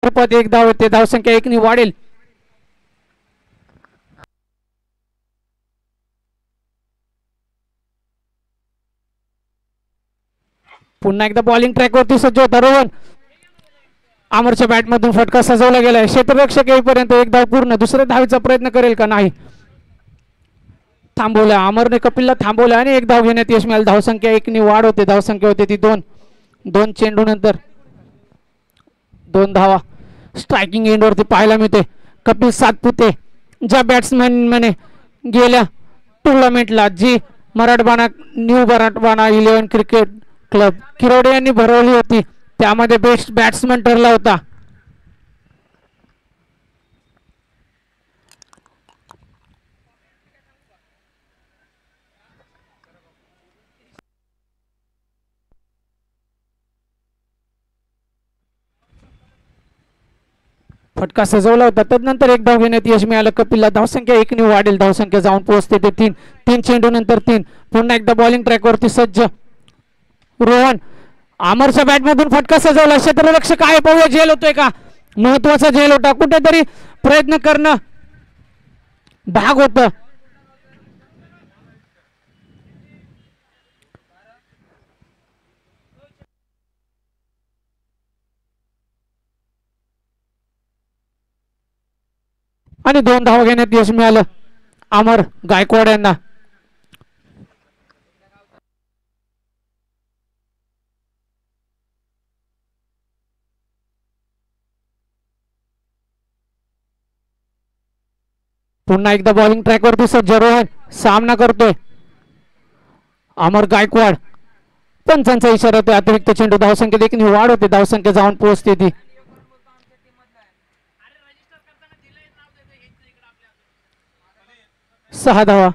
पद एक धाव होते, धावसंख्या 1 ने वाढेल. पुन्हा एकदा बॉलिंग ट्रॅक वरती सज्ज होता रोहन. अमरच्या बॅट मधून फटका सजवला गेलाय. क्षेत्ररक्षक येईपर्यंत एक धाव पूर्ण. दुसऱ्या धावेचा प्रयत्न करेल का? नाही, थांबवलं. अमरने कपिलला थांबवलं आणि एक धाव घेण्यात यश मिळालं. धावसंख्या 1 ने वाढ होते. धावसंख्या होते ती 2 चेंडू नंतर 2 धावा स्ट्रायकिंग एंड वरती पाहायला मिळते. कपिल सातपुते ज्या बॅट्समॅनने गेल्या टुर्नामेंटला जी Marathwada new Marathwada 11 cricket club Kirode यांनी भरवली होती त्यामध्ये बेस्ट बॅट्समन ठरला होता. फटका सजवला होता. तदनंतर एक धाव घेण्यात यश मिळालं कपिलला. धावसंख्या 1 ने वाढेल. धावसंख्या जाऊन पोहोचते ते 3 चेंडू नंतर 3. पुन्हा एकदा बॉलिंग ट्रॅक वरती सज्ज रोहन. अमरच्या बॅट मधून फटका सजवला. क्षेत्ररक्षक आहे, पाहूया झेल होतोय का? महत्वाचा झेल होता. कुठेतरी प्रयत्न करणं भाग होतं. आणि 2 धावा घेण्यात यश मिळालं अमर गायकवाड यांना. पुन्हा एकदा बॉलिंग ट्रॅक वरती सज्ज रोहन. सामना करतोय अमर गायकवाड. पंचांचा इशारा होतो. अतिरिक्त चेंडू. धावसंख्येत 1 ने वाढ होते. धावसंख्या जाऊन पोहोचते ती 6 धावा.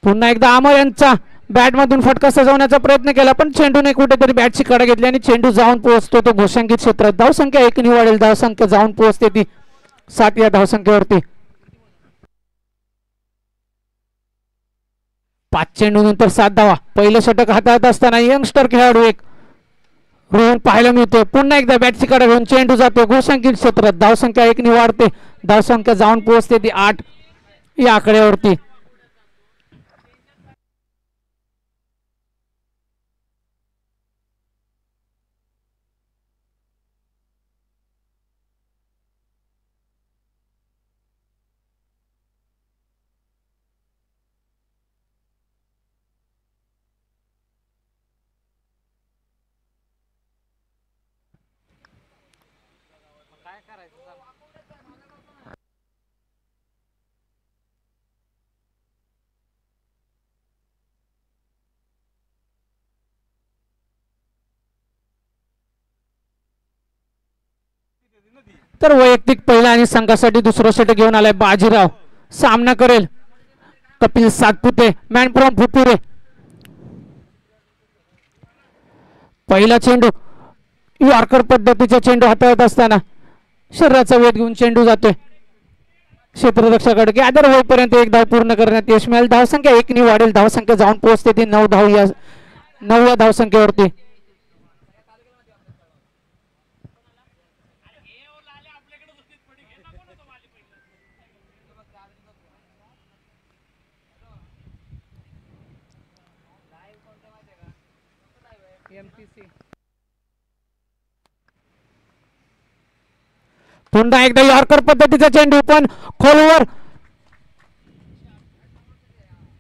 पुन्हा एकदा अमर यांचा बॅट मधून फटका सजवण्याचा प्रयत्न केला पण चेंडूने कुठेतरी बॅटची कडा घेतली आणि चेंडू जाऊन पोहोचतो तो घोषांकित क्षेत्रात. धावसंख्या 1 ने वाढेल. धावसंख्या जाऊन पोहोचते ती 7 या धावसंख्येवरती. 5 चेंडू नंतर 7 धावा. पहिलं षटक हातात असताना यंगस्टर खेळाडू एक रोहन पाहायला मिळतो. पुन्हा एकदा बॅटची कडा घेऊन चेंडू जातो घोषांकित क्षेत्रात. धावसंख्या 1 ने वाढते. धावसंख्या जाऊन पोहोचते ती 8 या आकड्यावरती. तर वैयक्तिक पहिला आणि संघासाठी दुसरं षटक घेऊन आलाय बाजीराव. सामना करेल कपिल सातपुते मॅन फ्रॉम फुटुरे. पहिला चेंडू यॉर्कर पद्धतीचा चेंडू हाताळत असताना शरीराचा वेध घेऊन चेंडू जातोय क्षेत्ररक्षकाकडे. गॅदर होईपर्यंत एक धाव पूर्ण करण्यात यश मिळेल. धावसंख्या 1 ने वाढेल. धावसंख्या जाऊन पोहोचते ती 9 धाव या 9 या धावसंख्येवरती. पुन्हा एकदा यॉर्कर पद्धतीचा चेंडू पण खोलवर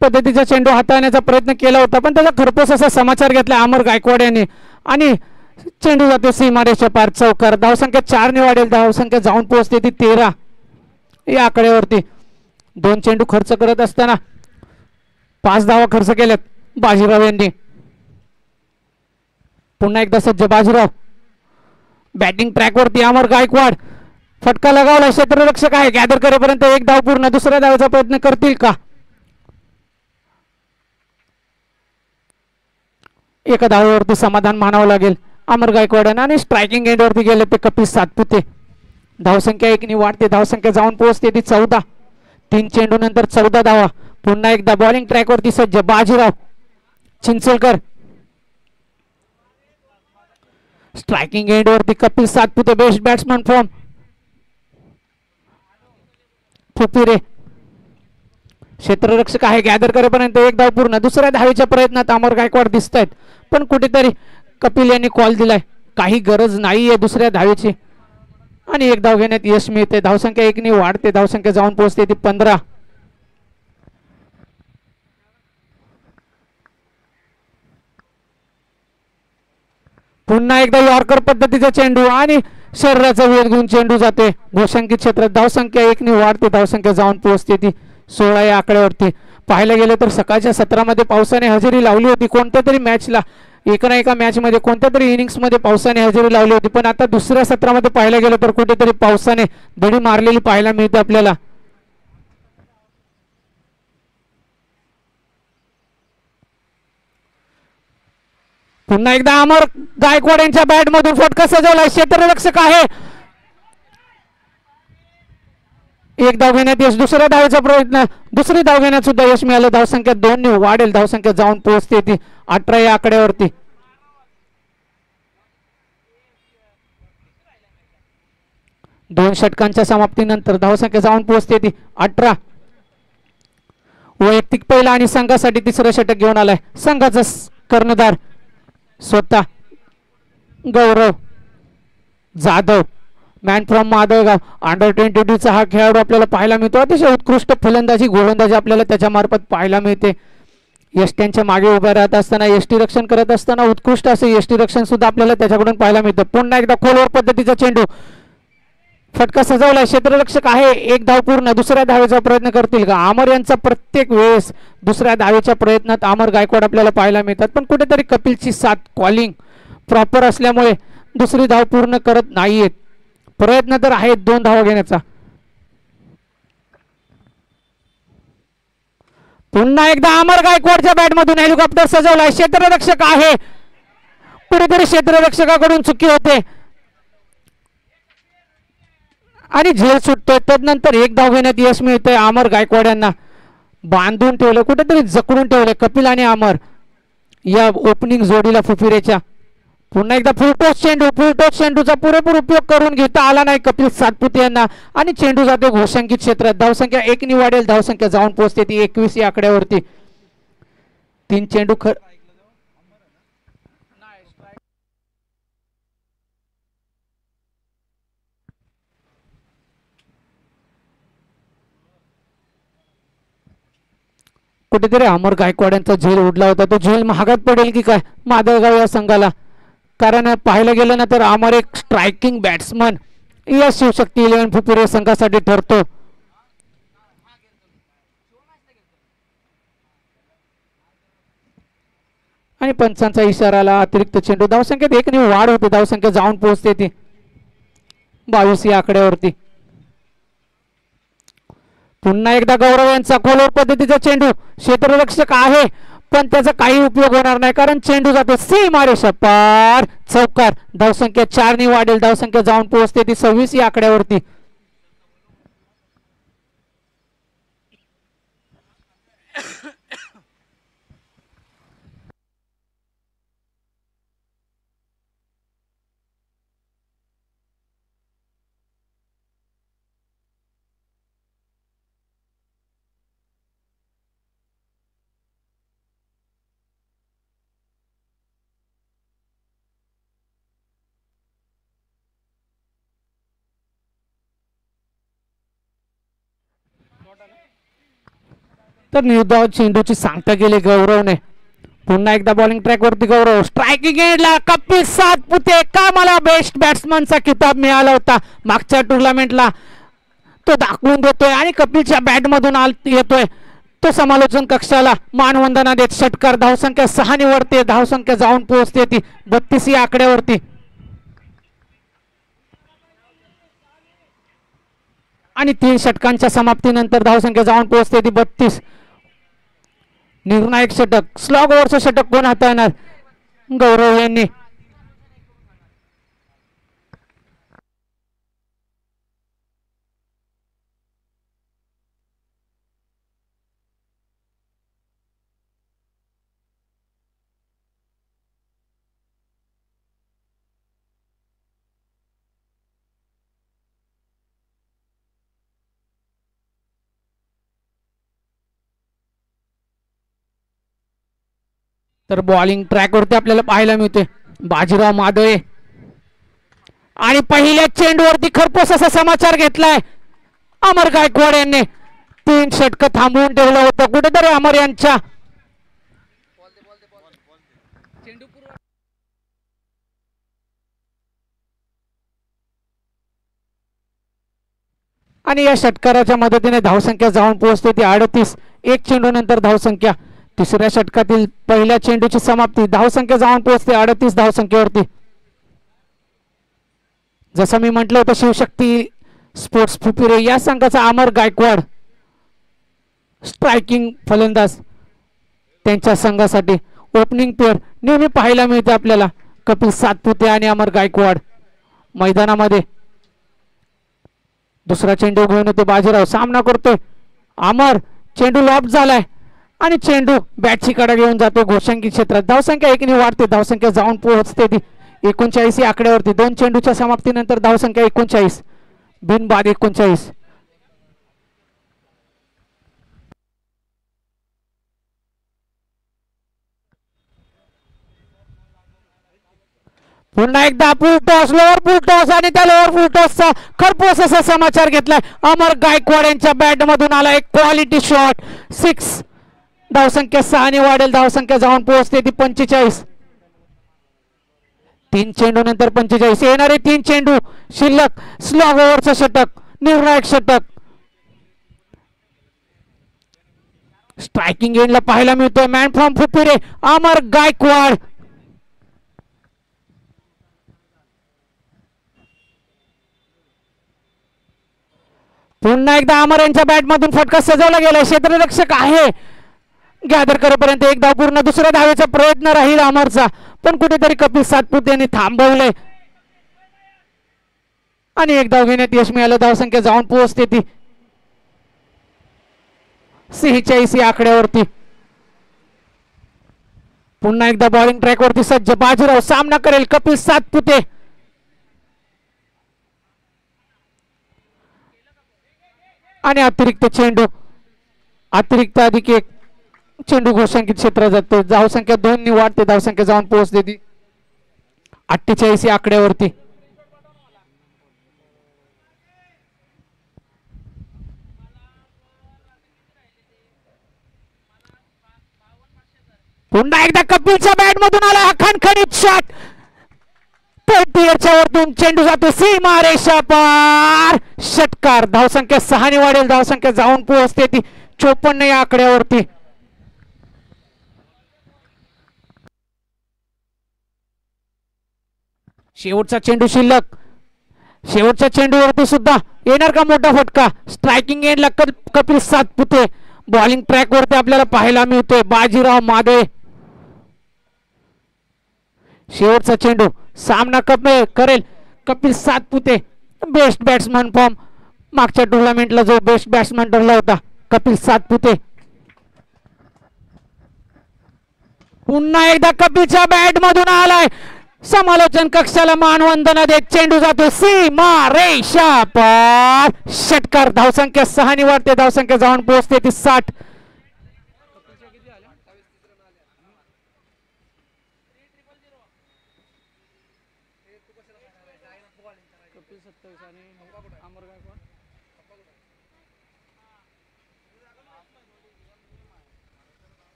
पद्धतीचा चेंडू हाताळण्याचा प्रयत्न केला होता पण त्याचा खरपोस असा समाचार घेतला अमर गायकवाड यांनी आणि चेंडू जातो सीमारेषा पार चौकार. धावसंख्या 4 ने वाढेल. धावसंख्या जाऊन पोहोचते ती 13 या आकड्यावरती. 2 चेंडू खर्च करत असताना 5 धावा खर्च केल्यात बाजीराव यांनी. पुन्हा एकदा सज्ज बाजीराव. बॅटिंग ट्रॅक वरती अमर गायकवाड. फटका लगावला. क्षेत्ररक्षक आहे. गॅदर करेपर्यंत एक धाव पूर्ण. दुसऱ्या धावेचा प्रयत्न करतील का? एका धावेवरती समाधान मानावं लागेल अमर गायकवाड आणि स्ट्रायकिंग एंड वरती गेले ते कपिल सातपुते. धावसंख्या 1 ने वाढते. धावसंख्या जाऊन पोहोचते ती 14. 3 चेंडू नंतर 14 धावा. पुन्हा एकदा बॉलिंग ट्रॅकवरती सज्ज बाजीराव चिंचोलकर. स्ट्रायकिंग एंड वरती Kapil Satpute best batsman from Phupire. क्षेत्ररक्षक आहे गॅदर करेपर्यंत एक धाव पूर्ण. दुसऱ्या धावेच्या प्रयत्नात अमर गायकवाड दिसत आहेत पण कुठेतरी कपिल यांनी कॉल दिलाय काही गरज नाहीये दुसऱ्या धावेची आणि एक धाव घेण्यात यश मिळते. धावसंख्या 1 ने वाढते. धावसंख्या जाऊन पोहोचते ती 15. पुन्हा एकदा यॉर्कर पद्धतीचा चेंडू आणि शरीराचा वेध घेऊन चेंडू जाते घोषांकित क्षेत्रात. धावसंख्या 1 ने वाढते. धावसंख्या जाऊन पोहोचते ती 16 या आकड्यावरती. पाहायला गेलं तर सकाळच्या सत्रामध्ये पावसाने हजेरी लावली होती. कोणत्या तरी मॅचला एका ना एका मॅच मध्ये कोणत्या तरी इनिंग्स मध्ये पावसाने हजेरी लावली होती पण आता दुसऱ्या सत्रामध्ये पाहायला गेलं तर कुठेतरी पावसाने दडी मारलेली पाहायला मिळते आपल्याला. पुन्हा एकदा अमर गायकवाड यांच्या बॅट मधून फटका सजवला. क्षेत्ररक्षक आहे. एक धाव घेण्यात यश. दुसऱ्या धावेचा प्रयत्न दुसरी धाव घेण्यात सुद्धा यश मिळालं. धावसंख्या 2 ने वाढेल. धावसंख्या जाऊन पोहोचते ती 18 या आकड्यावरती. दोन षटकांच्या समाप्तीनंतर धावसंख्या जाऊन पोहोचते ती 18. वैयक्तिक पहिला आणि संघासाठी तिसरं षटक घेऊन आलाय संघाचा कर्णधार स्वतः गौरव जाधव मॅन फ्रॉम माधवगाव. अंडर 22 चा हा खेळाडू आपल्याला पाहायला मिळतो. अतिशय उत्कृष्ट फलंदाजी गोलंदाजी आपल्याला त्याच्या मार्फत पाहायला मिळते. यष्ट्यांच्या मागे उभ्या राहत असताना यष्टी रक्षण करत असताना उत्कृष्ट असे यष्टी रक्षण सुद्धा आपल्याला त्याच्याकडून पाहायला मिळतं. पुन्हा एकदा खोलवर पद्धतीचा चेंडू फटका सजवलाय. क्षेत्ररक्षक आहे. एक धाव पूर्ण. दुसऱ्या धावेचा प्रयत्न करतील का अमर यांचा. प्रत्येक वेळेस दुसऱ्या धावेच्या प्रयत्नात अमर गायकवाड आपल्याला पाहायला मिळतात पण कुठेतरी कपिलची साथ कॉलिंग प्रॉपर असल्यामुळे दुसरी धाव पूर्ण करत नाहीयेत. प्रयत्न तर आहेत 2 धावा घेण्याचा. पुन्हा एकदा अमर गायकवाडच्या बॅट मधून हेलिकॉप्टर सजवलाय. क्षेत्ररक्षक आहे. कुठेतरी क्षेत्ररक्षकाकडून चुकी होते आणि झेल सुटतोय. तदनंतर एक धाव घेण्यात यश मिळतंय. अमर गायकवाड यांना बांधून ठेवलं कुठेतरी जकडून ठेवलं कपिल आणि अमर या ओपनिंग जोडीला फुफिरेच्या. पुन्हा एकदा फुलटॉस चेंडूचा पुरेपूर उपयोग करून घेता आला नाही कपिल सातपुते यांना आणि चेंडू जाते घोषांकित क्षेत्रात. धावसंख्या 1 ने वाढेल. धावसंख्या जाऊन पोहोचते ती 21 या आकड्यावरती. 3 चेंडू कुठेतरी अमर गायकवाड यांचा झेल उडला होता. तो झेल महागात पडेल की काय माधवगाव या संघाला. कारण पाहायला गेलं ना तर अमर एक स्ट्रायकिंग बॅट्समन या शिवशक्ती 11 फुफिरे संघासाठी ठरतो. आणि पंचांचा इशाराला अतिरिक्त चेंडू. धावसंख्येत 1 ने वाढ होते. धावसंख्या जाऊन पोहोचते ती 22 या आकड्यावरती. पुन्हा एकदा गौरव यांचा खोलवर पद्धतीचा चेंडू. क्षेत्ररक्षक आहे पण त्याचा काही उपयोग होणार नाही कारण चेंडू जातो सीमारेषा पार. चौकार. धावसंख्या 4 ने वाढेल. धावसंख्या जाऊन पोहोचते ती 26 या आकड्यावरती. तर निर्धाव चेंडूची सांगता गेली गौरवने. पुन्हा एकदा बॉलिंग ट्रॅक वरती गौरव. स्ट्रायकिंग एंडला कपिल सातपुते. का मला बेस्ट बॅट्समनचा किताब मिळाला होता मागच्या टुर्नामेंटला तो दाखवून देतोय आणि कपिलच्या बॅट मधून येतोय तो समालोचन कक्षाला मानवंदना देत षटकार. धावसंख्या 6 ने वाढते. धावसंख्या जाऊन पोहोचते ती 32 या आकड्यावरती. आणि 3 षटकांच्या समाप्तीनंतर धावसंख्या जाऊन पोहोचते ती 32. निर्णायक षटक स्लॉग ओव्हरचं षटक कोण हाताळणार गौरव यांनी. तर बॉलिंग ट्रॅकवरती आपल्याला पाहायला मिळते बाजीराव मादळे आणि पहिल्या चेंडूवरती खरपूस असा समाचार घेतलाय अमर गायकवाड यांनी. 3 षटक थांबवून ठेवलं होतं कुठेतरी अमर यांच्या. आणि या षटकाराच्या मदतीने धावसंख्या जाऊन पोहोचते ती 38. 1 चेंडू नंतर धावसंख्या तिसऱ्या षटकातील पहिल्या चेंडूची समाप्ती. धावसंख्या जाऊन पोहोचते 38 धावसंख्येवरती. जसं मी म्हटलं होतं शिवशक्ती स्पोर्ट्स फुपिरे या संघाचा अमर गायकवाड स्ट्रायकिंग फलंदाज त्यांच्या संघासाठी. ओपनिंग पेअर नेहमी पाहायला मिळते आपल्याला कपिल सातपुते आणि अमर गायकवाड मैदानामध्ये. दुसरा चेंडू घेऊन होते बाजीराव. सामना करतोय अमर. चेंडू लॉप झालाय आणि चेंडू बॅटची कडा घेऊन जातो घोषंकी क्षेत्रात. धावसंख्या 1 ने वाढते. धावसंख्या जाऊन पोहोचते ती 39 या आकड्यावरती. 2 चेंडूच्या समाप्तीनंतर धावसंख्या 39 बिनबाद 39. पुन्हा एकदा फुल टॉस लोअर फुल टॉस आणि त्या लोअर फुल टॉसचा खरपूस असा समाचार घेतलाय अमर गायकवाड यांच्या बॅट मधून आला एक क्वालिटी शॉट. 6 धावसंख्या 6 ने वाढेल. धावसंख्या जाऊन पोहोचते ती 45. 3 चेंडू नंतर 45. येणारे 3 चेंडू शिल्लक. स्लॉग ओव्हरचं षटक निर्णायक षटक. स्ट्रायकिंग एंडला पाहायला मिळतोय मॅन फ्रॉम फुपिरे अमर गायकवाड. पुन्हा एकदा अमर यांच्या बॅट मधून फटका सजवला गेला. क्षेत्ररक्षक आहे गॅदर करेपर्यंत एक धाव पूर्ण. दुसऱ्या धावेचा प्रयत्न राहील अमरचा पण कुठेतरी कपिल सातपुते यांनी थांबवले आणि एक धाव घेण्यात यश मिळालं. धावसंख्या जाऊन पोहोचते ती 46 या आकड्यावरती. पुन्हा एकदा बॉलिंग ट्रॅकवरती सज्ज बाजीराव. सामना करेल कपिल सातपुते. आणि अतिरिक्त चेंडू. अतिरिक्त अधिक 1 चेंडू घोषंकित क्षेत्रात जातो. धावसंख्या 2 ने वाढते. धावसंख्या जाऊन पोहोचते ती 48 या आकड्यावरती. पुन्हा एकदा कपिलच्या बॅट मधून आला हा खणखणीत शॉट. वरतून चेंडू जातो सीमा रेषा पार. षटकार. धावसंख्या 6 ने वाढेल. धावसंख्या जाऊन पोहोचते ती 54 या आकड्यावरती. शेवटचा चेंडू शिल्लक. शेवटच्या चेंडूवरती सुद्धा येणार का मोठा फटका. स्ट्रायकिंग एंडला कपिल सातपुते. बॉलिंग ट्रॅक वरती आपल्याला पाहायला मिळतोय बाजीराव मादळे. शेवटचा चेंडू. सामना करेल Kapil Satpute. Best batsman form मागच्या टुर्नामेंटला जो बेस्ट बॅट्समन ठरला होता कपिल सातपुते. पुन्हा एकदा कपिलच्या बॅट मधून आलाय. समालोचन कक्षाला मानवंदना देत चेंडू जातो सीमा रेषा पार. षटकार. धावसंख्या 6 ने वाढते. धावसंख्या जाऊन पोहोचते ती 60.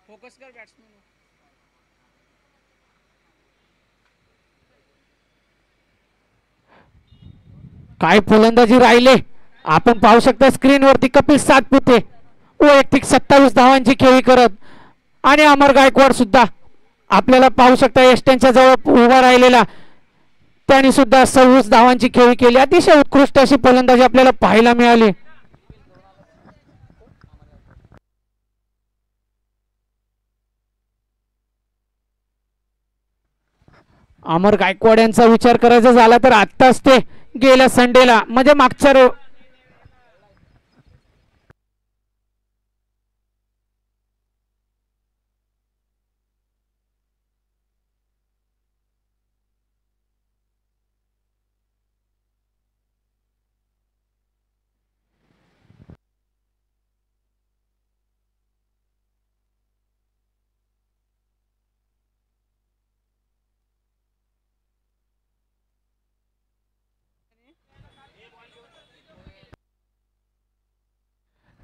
फोकस कर बॅट्समॅन. काय फलंदाजी राहिले आपण पाहू शकता स्क्रीनवरती. कपिल सातपुते वैयक्तिक 27 धावांची खेळी करत आणि अमर गायकवाड सुद्धा आपल्याला पाहू शकता यष्ट्यांच्या जवळ उभा राहिलेला. त्यांनी सुद्धा 26 धावांची खेळी केली. अतिशय उत्कृष्ट अशी फलंदाजी आपल्याला पाहायला मिळाली. अमर गायकवाड यांचा विचार करायचा झाला तर आत्ताच ते गेल्या संडेला म्हणजे मागच्या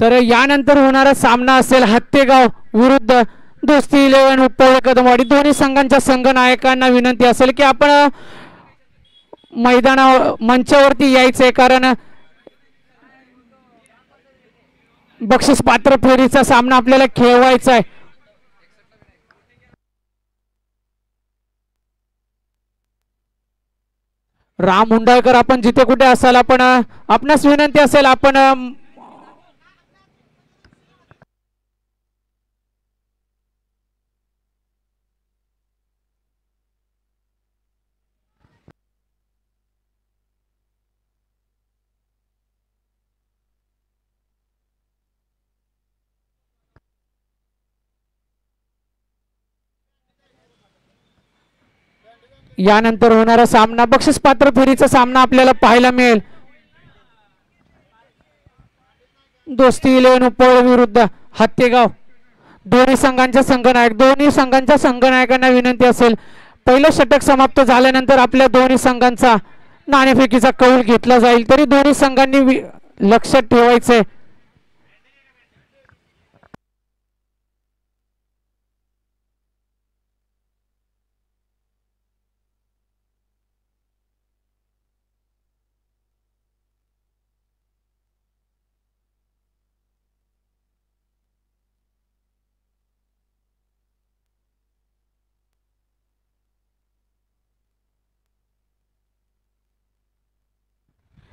तर यानंतर होणारा सामना असेल हत्तेगाव विरुद्ध दोस्ती 11 उपवळे कदमवाडी. दोन्ही संघांच्या संघनायकांना विनंती असेल की आपण मंचावरती यायचंय, कारण बक्षीस पात्र फेरीचा सामना आपल्याला खेळवायचा आहे. राम मुंडाळकर, आपण जिथे कुठे असाल आपण आपणास विनंती असेल आपण यानंतर होणारा सामना बक्षीस पात्र फेरीचा सामना आपल्याला पाहायला मिळेल. दोस्ती 11 उपवळे विरुद्ध हत्तेगाव. दोन्ही संघांच्या संघनायकांना विनंती असेल पहिलं षटक समाप्त झाल्यानंतर आपल्या दोन्ही संघांचा नाणेफेकीचा कौल घेतला जाईल. तरी दोन्ही संघांनी लक्षात ठेवायचंय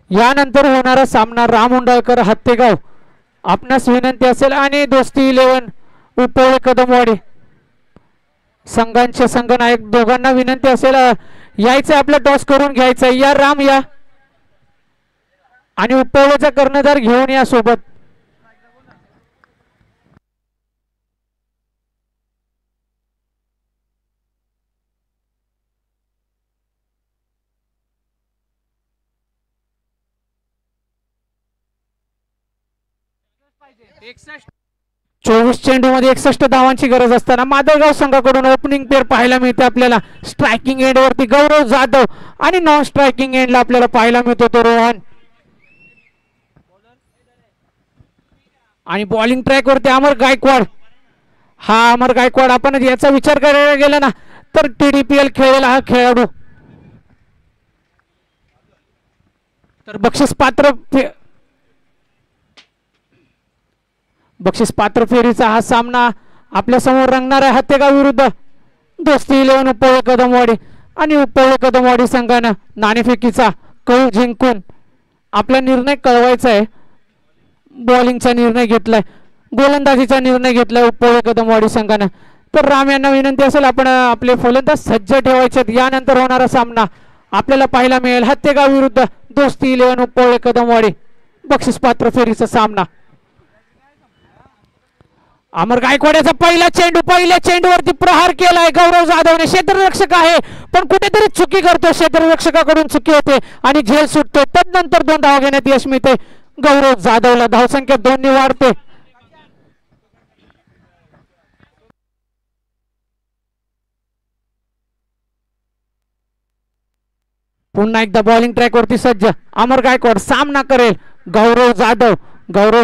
यानंतर होणारा सामना राम मुंडाळकर हत्तेगाव आपणास विनंती असेल आणि दोस्ती 11 उपवळे कदमवाडी संघांचे संघनायक दोघांना विनंती असेल यायचं आपलं टॉस करून घ्यायचं. या राम या आणि उपवळेचा कर्णधार घेऊन या सोबत. चोवीस चेंडू मध्ये 61 धावांची गरज असताना मादळगाव संघाकडून ओपनिंग पेअर पाहायला मिळते आपल्याला. स्ट्रायकिंग एंड वरती गौरव जाधव आणि नॉन स्ट्रायकिंग एंडला आपल्याला पाहायला मिळतो तो रोहन. आणि बॉलिंग ट्रॅक वरती अमर गायकवाड. हा अमर गायकवाड, आपण याचा विचार करायला गेला ना तर TDPL खेळलेला हा खेळाडू. तर बक्षीस पात्र फेरीचा हा सामना आपल्या समोर रंगणार आहे. हत्तेगाव विरुद्ध दोस्ती 11 उपवळे कदमवाडी. आणि उपवळे कदमवाडी संघानं नाणेफेकीचा कौल जिंकून आपला निर्णय कळवायचा आहे. बॉलिंगचा निर्णय घेतलाय, गोलंदाजीचा निर्णय घेतलाय उपवळे कदमवाडी संघानं. तर राम यांना विनंती असेल आपण आपले फलंदाज सज्ज ठेवायचे. यानंतर होणारा सामना आपल्याला पाहायला मिळेल हत्तेगाव विरुद्ध दोस्ती 11 उपवळे कदमवाडी बक्षीस पात्र फेरीचा सामना. अमर गायकवाड्याचा पहिल्या चेंडूवरती प्रहार केलाय गौरव जाधवने. क्षेत्ररक्षक आहे पण कुठेतरी चुकी करतो, क्षेत्ररक्षकाकडून चुकी होते आणि झेल सुटते. तदनंतर 2 धावा घेण्यात यश मिळते गौरव जाधवला. धावसंख्या 2 ने वाढते. पुन्हा एकदा बॉलिंग ट्रॅक वरती सज्ज अमर गायकवाड सामना करेल गौरव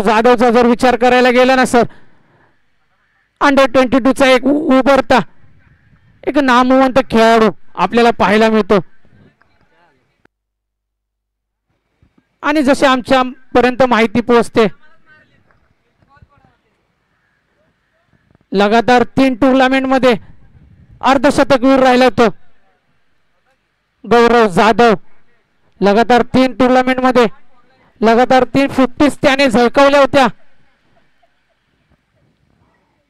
जाधवचा जर विचार करायला गेला ना सर, अंडर-22 चा एक उभरता एक नामवंत खेळाडू आपल्याला पाहायला मिळतो. आणि जसे आमच्या पर्यंत माहिती पोहोचते लगातार 3 टुर्नामेंट मध्ये अर्धशतकवीर राहिला तो गौरव जाधव. लगातार 3 टुर्नामेंट मध्ये लगातार 3 50s त्याने झळकवल्या होत्या.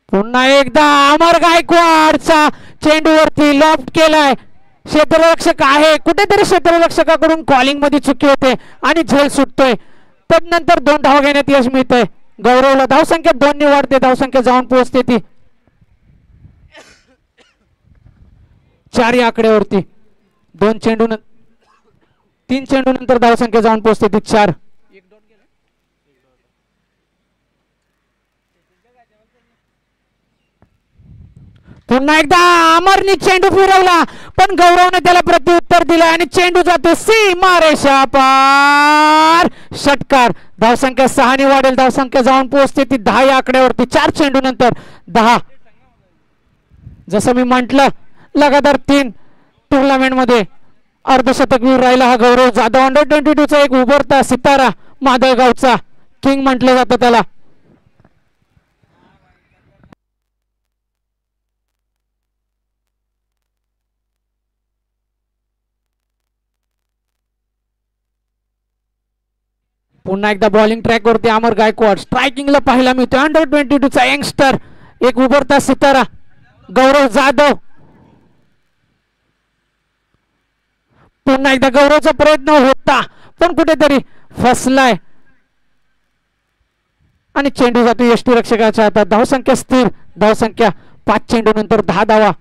पुन्हा एकदा अमर गायकवाडचा चेंडूवरती लॉफ्ट केलाय. क्षेत्ररक्षक आहे, कुठेतरी क्षेत्ररक्षकाकडून कॉलिंग मध्ये चुकी होते आणि झेल सुटतोय. तदनंतर 2 धावा घेण्यात यश मिळतंय गौरवला. धावसंख्या 2 ने वाढते, धावसंख्या जाऊन पोहोचते ती 4 या आकड्यावरती. 3 चेंडू नंतर धावसंख्या जाऊन पोहोचते ती 4. पुन्हा एकदा अमरनी चेंडू फिरवला पण गौरवने त्याला प्रत्युत्तर दिलं आणि चेंडू जातो सीमा रेषा पार. षटकार. धावसंख्या 6 ने वाढेल. धावसंख्या जाऊन पोहोचते ती 10 या आकड्यावरती. 4 चेंडू नंतर 10. जसं मी म्हटलं लगातार 3 टुर्नामेंट मध्ये अर्धशतकवीर राहिला हा गौरव जाधव. अंडर-22 चा एक उभरता सितारा, मादळगावचा किंग म्हटलं जातं त्याला. पुन्हा एकदा बॉलिंग ट्रॅक वरती अमर गायकवाड. स्ट्रायकिंगला पाहायला मिळतो अंडर-22 चा यंगस्टर, एक उभरता सितारा गौरव जाधव. पुन्हा एकदा गौरवचा प्रयत्न होता पण कुठेतरी फसलाय आणि चेंडू जातो यष्टीरक्षकाच्या हातात. धावसंख्या स्थिर. धावसंख्या 5 चेंडू नंतर 10 धावा.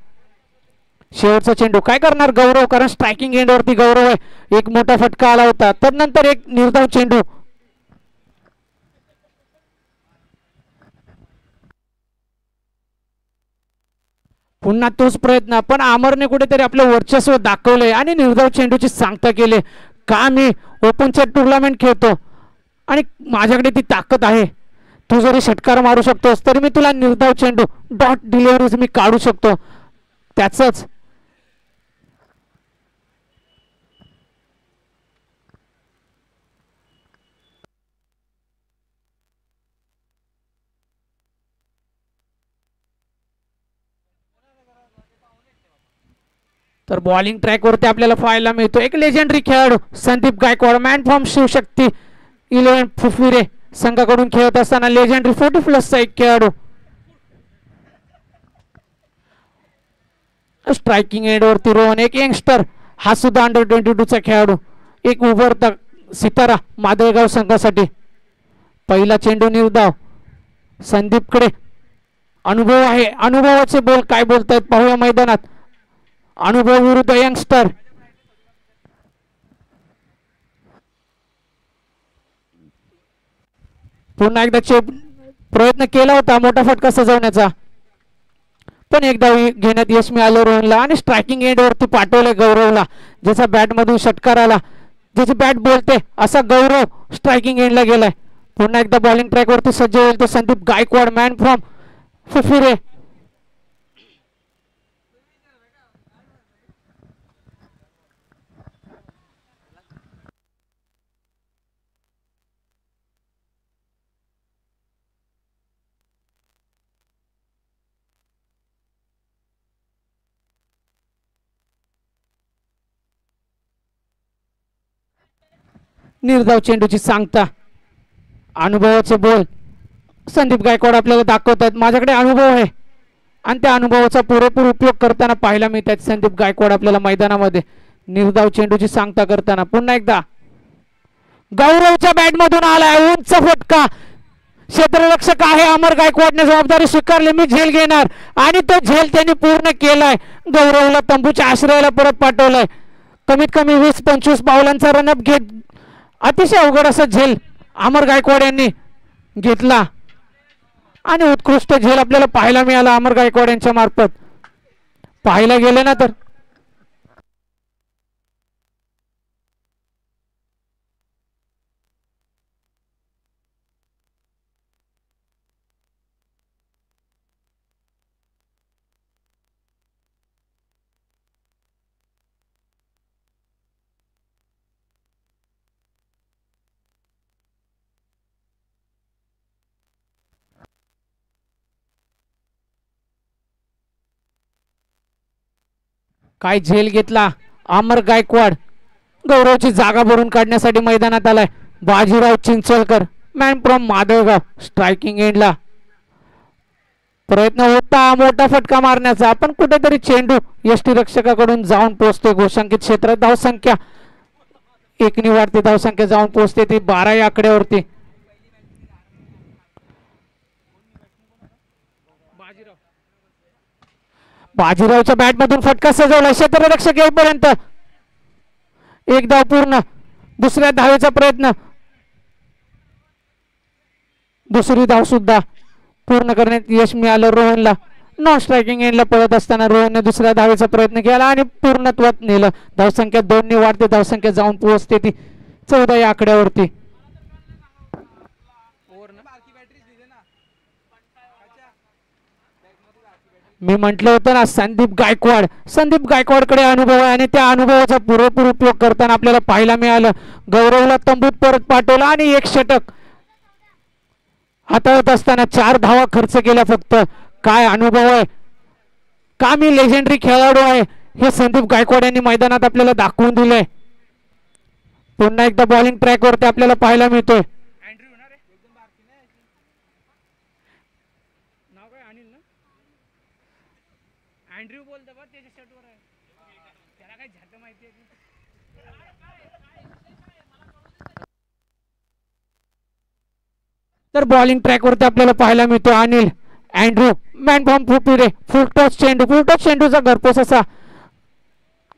शेवटचा चेंडू काय करणार गौरव, कारण स्ट्रायकिंग एंड वरती गौरव आहे. एक मोठा फटका आला होता तर नंतर एक निर्धाव चेंडू. पुन्हा तोच प्रयत्न पण अमरने कुठेतरी आपलं वर्चस्व दाखवलंय आणि निर्धाव चेंडूची सांगता केली. का मी ओपनच्या टुर्नामेंट खेळतो आणि माझ्याकडे ती ताकद आहे. तू जरी षटकार मारू शकतोस तरी मी तुला निर्धाव चेंडू डॉट डिलिव्हरीज मी काढू शकतो. त्याचंच तर बॉलिंग ट्रॅक वरती आपल्याला पाहायला मिळतो एक लेजेंडरी खेळाडू संदीप गायकवाड. मॅन फ्रॉम शिवशक्ती 11 फुफिरे संघाकडून खेळत असताना लेजेंडरी 40+ चा एक खेळाडू. स्ट्रायकिंग एंड वरती रोहन, एक यंगस्टर, हा सुद्धा अंडर-22 चा खेळाडू, एक उभरता सितारा मादळगाव संघासाठी. पहिला चेंडू निर्धाव. संदीपकडे अनुभव आहे. अनुभवाचे बोल काय बोलतायत पाहूया मैदानात. अनुभव विरुद्ध यंगस्टर. पुन्हा एकदा प्रयत्न केला होता मोठा फटका सजवण्याचा पण एकदा घेण्यात यश मिळालं रोहनला आणि स्ट्रायकिंग एंड वरती पाठवले गौरवला. ज्याचा बॅट मधून षटकार आला, ज्याची बॅट बोलते असा गौरव स्ट्रायकिंग एंडला गेलाय. पुन्हा एकदा बॉलिंग ट्रॅक वरती सज्ज होईल तो संदीप गायकवाड, मॅन फ्रॉम फुफिरे. निर्धाव चेंडूची सांगता, अनुभवाचे बोल संदीप गायकवाड आपल्याला दाखवतात. माझ्याकडे अनुभव आहे आणि त्या अनुभवाचा पुरेपूर उपयोग करताना पाहायला मिळतात संदीप गायकवाड आपल्याला मैदानामध्ये निर्धाव चेंडूची सांगता करताना. पुन्हा एकदा गौरवच्या बॅट मधून आलाय उंच फटका. क्षेत्ररक्षक आहे अमर गायकवाडने जबाबदारी स्वीकारली, मी झेल घेणार आणि तो झेल त्यांनी पूर्ण केलाय. गौरवला तंबूच्या आश्रयाला परत पाठवलाय. कमीत कमी 20-25 पावलांचा रनअप घेत अतिशय अवघड असा झेल अमर गायकवाड यांनी घेतला आणि उत्कृष्ट झेल आपल्याला पाहायला मिळाला अमर गायकवाड यांच्या मार्फत. पाहायला गेले ना तर काय झेल घेतला अमर गायकवाड. गौरवची जागा भरून काढण्यासाठी मैदानात आलाय Bajirao Chincholkar, man from Madalgaon. Striking एंडला प्रयत्न होता मोठा फटका मारण्याचा पण कुठेतरी चेंडू यष्टीरक्षकाकडून जाऊन पोहोचते घोषांकित क्षेत्रात. धावसंख्या 1 ने वाढते. धावसंख्या जाऊन पोहोचते ती 12 या आकड्यावरती. बाजीरावच्या बॅट मधून फटका सजवला क्षेत्ररक्षक येईपर्यंत. एक धाव पूर्ण. दुसऱ्या धावेचा प्रयत्न, दुसरी धाव सुद्धा पूर्ण करण्यात यश मिळालं रोहनला. नॉन स्ट्रायकिंग एंडला पळत असताना रोहनने दुसऱ्या धावेचा प्रयत्न केला आणि पूर्णत्वात नेलं. धावसंख्या 2 ने वाढते. धावसंख्या जाऊन पोहोचते ती 14 या आकड्यावरती. मी म्हटलं होतं ना संदीप गायकवाडकडे अनुभव आहे आणि त्या अनुभवाचा पुरेपूर उपयोग करताना आपल्याला पाहायला मिळालं. गौरवला तंबूत परत पाठवला आणि एक षटक हाताळत असताना 4 धावा खर्च केल्या फक्त. काय अनुभव आहे, का मी लेजेंडरी खेळाडू आहे हे संदीप गायकवाड यांनी मैदानात आपल्याला दाखवून दिलंय. पुन्हा एकदा बॉलिंग ट्रॅक वरती आपल्याला पाहायला मिळतोय. तर बॉलिंग ट्रॅक वरती आपल्याला पाहायला मिळतो Anil Andrew man from Phupire. Full toss चेंडूचा घरपोच असा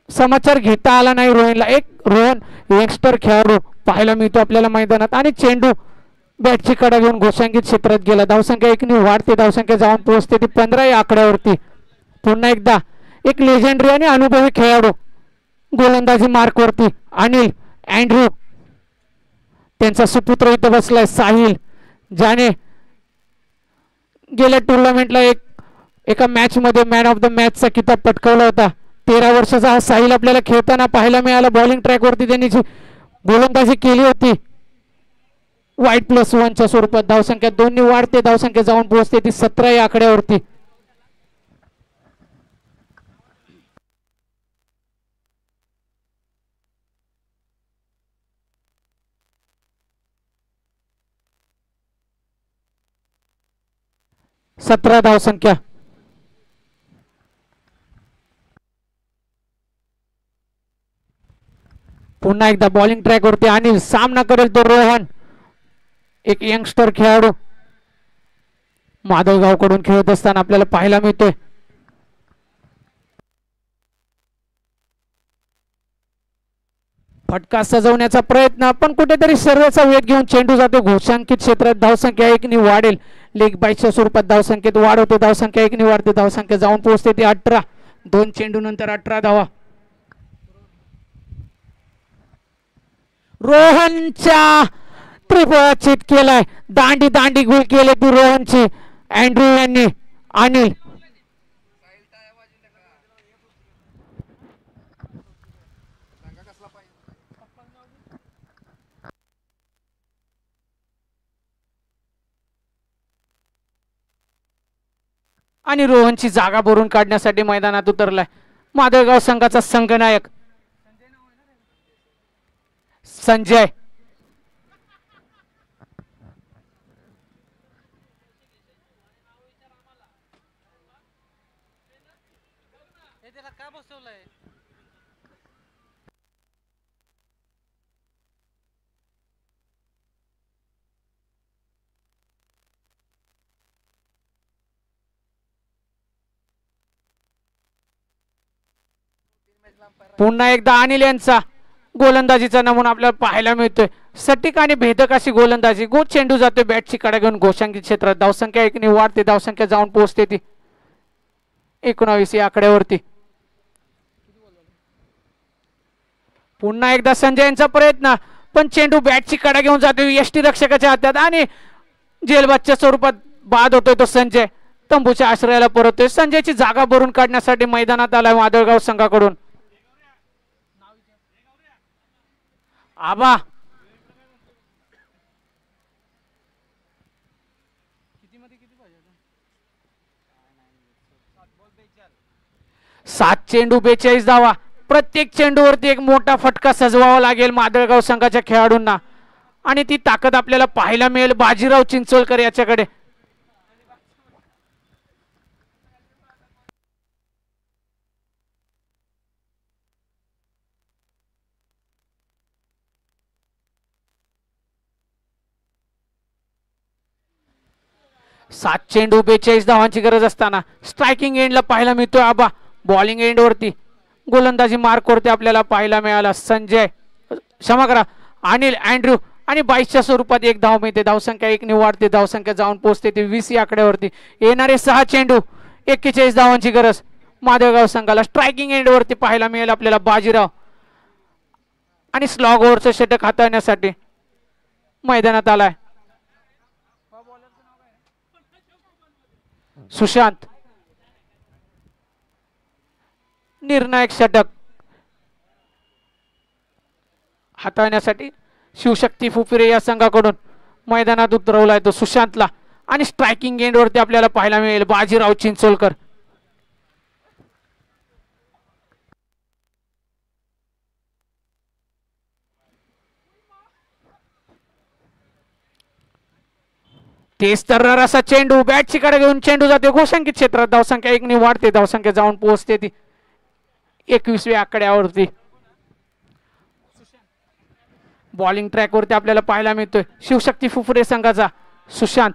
समाचार घेता आला नाही रोहनला. एक रोहन यंगस्टर खेळाडू पाहायला मिळतो आपल्याला मैदानात आणि चेंडू बॅटची कडा घेऊन घोषांकित क्षेत्रात गेला. धावसंख्या 1 ने वाढते. धावसंख्या जाऊन पोहोचते ती 15 या आकड्यावरती. पुन्हा एकदा एक लेजेंडरी आणि अनुभवी खेळाडू गोलंदाजी मार्क वरती अनिल अँड्रू. त्यांचा सुपुत्र इथं बसलाय साहिल, ज्याने गेल्या टुर्नामेंटला एका मॅच मध्ये मॅन ऑफ द मॅचचा किताब पटकावला होता. 13 वर्षाचा हा साहिल आपल्याला खेळताना पाहायला मिळाला. बॉलिंग ट्रॅक वरती त्यांनी जी गोलंदाजी केली होती वाईट +1 च्या स्वरूपात. धावसंख्या 2 ने वाढते. धावसंख्या जाऊन पोहोचते ती 17 या आकड्यावरती. धावसंख्या पुन्हा एकदा बॉलिंग ट्रॅक वरती अनिल. सामना करेल तो रोहन, एक यंगस्टर खेळाडू माधवगाव कडून खेळत असताना आपल्याला पाहायला मिळतोय. फटका सजवण्याचा प्रयत्न पण कुठेतरी सर्वेचा वेग घेऊन चेंडू जातो घोषांकित क्षेत्रात. धावसंख्या 1 ने वाढेल. लेग बाईटच्या स्वरूपात धावसंख्येत वाढ होते. धावसंख्या 1 ने वाढते. धावसंख्या जाऊन पोहोचते ती 18. 2 चेंडू नंतर 18 धावा. रोहनच्या त्रिफळाचीत केलाय. दांडी गुल केले ती रोहनची अँड्रू यांनी. अनिल आणि रोहनची जागा भरून काढण्यासाठी मैदानात उतरलाय माधवगाव संघाचा संघनायक संजय. पुन्हा एकदा अनिल यांचा गोलंदाजीचा नमुना आपल्याला पाहायला मिळतोय. सटीक आणि भेदक अशी गोलंदाजी. गो चेंडू जातोय बॅटची कडा घेऊन घोषांकित क्षेत्रात. धावसंख्या 1 ने वाढते. धावसंख्या जाऊन पोहोचते ती 19 या आकड्यावरती. पुन्हा एकदा संजय यांचा प्रयत्न पण चेंडू बॅटची कडा घेऊन जातोय यष्टी रक्षकाच्या हातात आणि जेलबादच्या स्वरूपात बाद होतोय तो संजय. तंबूच्या आश्रयाला परततोय. संजयची जागा भरून काढण्यासाठी मैदानात आलाय माधवगाव संघाकडून. आबा 7 चेंडू 42 धावा. प्रत्येक चेंडूवरती एक मोठा फटका सजवावा लागेल माधवगाव संघाच्या खेळाडूंना आणि ती ताकद आपल्याला पाहायला मिळेल बाजीराव चिंचोलकर याच्याकडे. सात चेंडू 42 धावांची गरज असताना स्ट्रायकिंग एंडला पाहायला मिळतोय आबा. बॉलिंग एंड वरती गोलंदाजी मार्क वरती आपल्याला पाहायला मिळाला संजय, क्षमा करा, अनिल अँड्रू आणि 22च्या स्वरूपात एक धाव मिळते. धावसंख्या 1 ने वाढते. धावसंख्या जाऊन पोहोचते ती 20 या आकड्यावरती. येणारे 6 चेंडू 41 धावांची गरज माधवगाव संघाला. स्ट्रायकिंग एंडवरती पाहायला मिळेल आपल्याला बाजीराव आणि स्लॉग ओव्हरचं षटक हाताळण्यासाठी मैदानात आलाय सुशांत. निर्णायक षटक हाताळण्यासाठी शिवशक्ती फुफिरे या संघाकडून मैदानात उतरवलाय तो सुशांतला आणि स्ट्रायकिंग एंडवरती आपल्याला पाहायला मिळेल बाजीराव चिंचोलकर. तेच तर असा चेंडू बॅटची कडे घेऊन चेंडू जाते घोषांकित क्षेत्रात. धावसंख्या 1 ने वाढते. धावसंख्या जाऊन पोहोचते ती 21व्या आकड्यावरती. बॉलिंग ट्रॅकवरती आपल्याला पाहायला मिळतोय शिवशक्ती फुफुरे संघाचा सुशांत.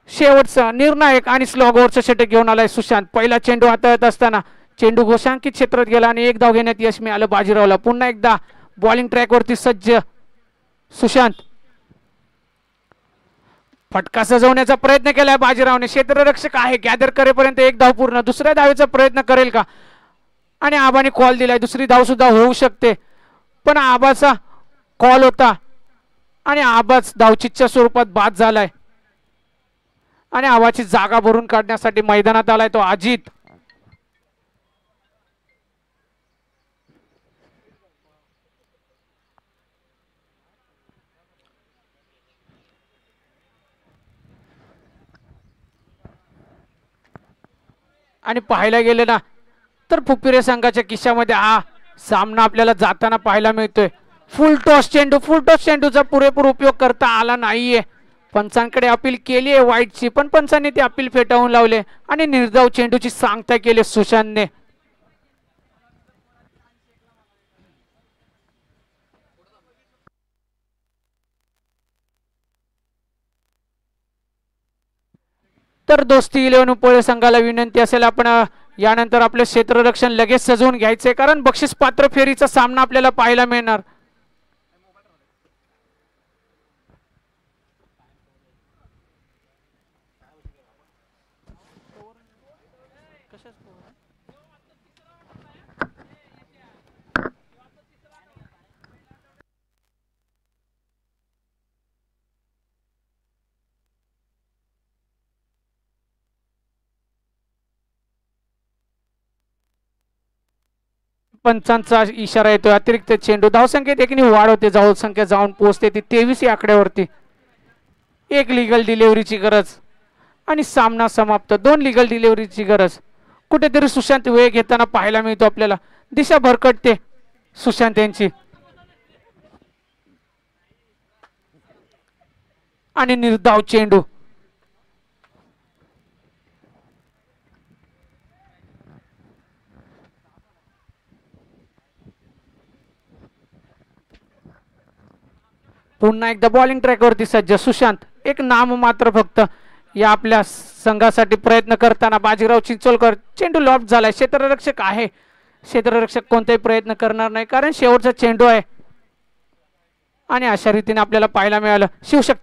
शेवटचा निर्णायक आणि स्लॉग ओव्हरचं षटक घेऊन आलाय सुशांत. पहिला चेंडू हाताळत असताना चेंडू घोषांकित क्षेत्रात गेला आणि 1 धाव घेण्यात यश मिळालं बाजीरावला. पुन्हा एकदा बॉलिंग ट्रॅकवरती सज्ज सुशांत. फटका सजवण्याचा प्रयत्न केलाय बाजीरावने. क्षेत्ररक्षक आहे गॅदर करेपर्यंत 1 धाव पूर्ण. दुसऱ्या धावेचा प्रयत्न करेल का आणि आबाने कॉल दिलाय. दुसरी धाव सुद्धा होऊ शकते पण आबाचा कॉल होता आणि आबाच धावचीच्या स्वरूपात बाद झालाय आणि आबाची जागा भरून काढण्यासाठी मैदानात आलाय तो अजित. आणि पाहायला गेले ना तर फुफिरे संघाच्या खिशामध्ये हा सामना आपल्याला जाताना पाहायला मिळतोय. फुल टॉस चेंडूचा पुरेपूर उपयोग करता आला नाहीये. पंचांकडे अपील केली आहे वाईटची पण पंचांनी ती अपील फेटाळून लावले आणि निर्धाव चेंडूची सांगता केली सुशांतने. तर दोस्ती 11 उपळे संघाला विनंती असेल आपण यानंतर आपले क्षेत्ररक्षण लगेच सजवून घ्यायचे कारण बक्षीस पात्र फेरीचा सामना आपल्याला पाहायला मिळणार. पंचांचा इशारा येतोय. अतिरिक्त चेंडू. धावसंख्येत 1 ने वाढ होते. धावसंख्या जाऊन पोहोचते ती 23 या आकड्यावरती. 1 लिगल डिलिव्हरीची गरज आणि सामना समाप्त. 2 लिगल डिलिव्हरीची गरज. कुठेतरी सुशांत वेळ घेताना पाहायला मिळतो आपल्याला. दिशा भरकटते सुशांत यांची आणि निर्धाव चेंडू. पुन्हा एकदा बॉलिंग ट्रॅकवरती सज्ज सुशांत. एक नाम मात्र फक्त या आपल्या संघासाठी प्रयत्न करताना बाजीराव चिंचोलकर. चेंडू लॉफ्ट झालाय. क्षेत्ररक्षक आहे. क्षेत्ररक्षक कोणताही प्रयत्न करणार नाही कारण शेवटचा चेंडू आहे आणि अशा रीतीने आपल्याला पाहायला मिळालं शिवशक्ती